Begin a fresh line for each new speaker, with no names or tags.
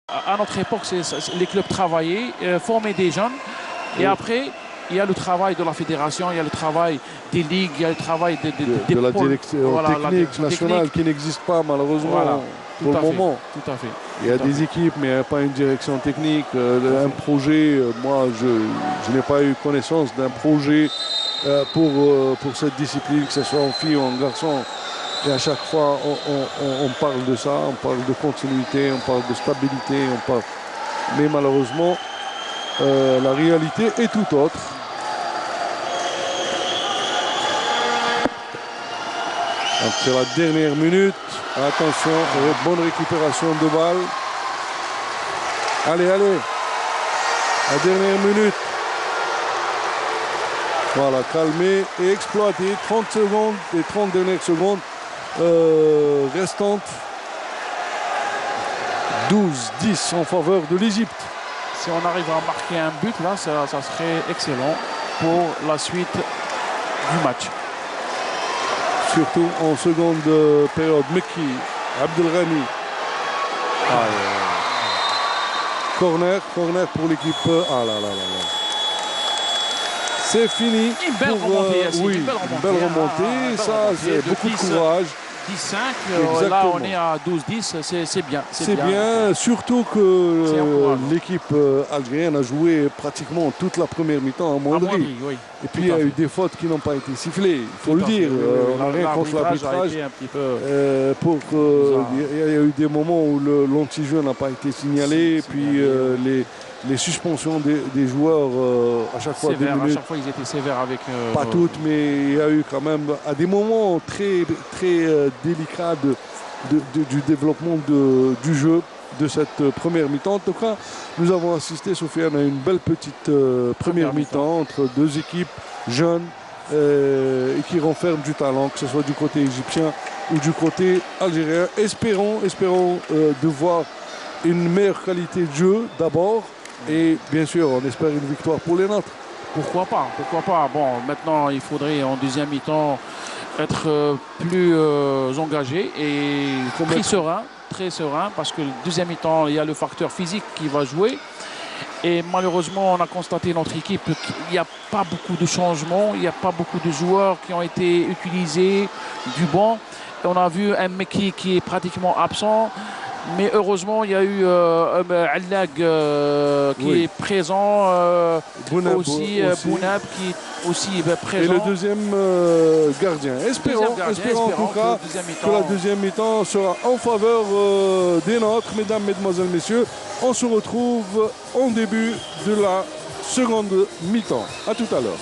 À notre époque, les clubs travaillaient, formaient des jeunes. Et après, il y a le travail de la fédération, il y a le travail des ligues, il y a le travail
de la direction technique nationale qui n'existe pas malheureusement pour le moment.
Tout à fait.
Il y a des équipes, mais il n'y a pas une direction technique. Un projet, moi, je n'ai pas eu connaissance d'un projet pour cette discipline, que ce soit en filles ou en garçons. Et à chaque fois, on parle de ça, on parle de continuité, on parle de stabilité, mais malheureusement, la réalité est tout autre. C'est la dernière minute. Attention, bonne récupération de balle. Allez, allez. La dernière minute. Voilà, calmer et exploiter 30 secondes, les 30 dernières secondes restantes. 12-10 en faveur de l'Égypte.
Si on arrive à marquer un but, là, ça serait excellent pour la suite du match.
Surtout en seconde période. Mekki, Abdelghani. Corner pour l'équipe. Ah là là là là. C'est fini.
Une belle remontée.
Oui, une belle remontée. Ça, c'est beaucoup de courage.
10-5, là on est à 12-10, c'est bien.
C'est bien, surtout que l'équipe algérienne a joué pratiquement toute la première mi-temps à Mondri.
Oui.
Et puis il y a eu des fautes qui n'ont pas été sifflées, il faut le dire. On n'a rien contre l'arbitrage. Il y a eu des moments où l'anti-jeu n'a pas été signalé, puis les suspensions des joueurs à chaque fois 2 minutes.
À chaque fois ils étaient sévères avec...
Pas toutes, mais il y a eu quand même à des moments très délicats du développement du jeu de cette première mi-temps. En tout cas, nous avons assisté, Sofiane, à une belle petite première mi-temps entre deux équipes jeunes et qui renferment du talent, que ce soit du côté égyptien ou du côté algérien. Espérons de voir une meilleure qualité de jeu d'abord. Et bien sûr, on espère une victoire pour les nôtres.
Pourquoi pas. Bon, maintenant, il faudrait en deuxième mi-temps être plus engagé et très serein, parce que le deuxième mi-temps, il y a le facteur physique qui va jouer. Et malheureusement, on a constaté notre équipe qu'il n'y a pas beaucoup de changements, il n'y a pas beaucoup de joueurs qui ont été utilisés du banc. Et on a vu un Mekki qui est pratiquement absent. Mais heureusement, il y a eu Allag qui est présent, Bounab qui est aussi présent.
Et le deuxième gardien. Espérons en tout cas que la deuxième mi-temps sera en faveur des nôtres. Mesdames, Mesdemoiselles, Messieurs, on se retrouve en début de la seconde mi-temps. À tout à l'heure.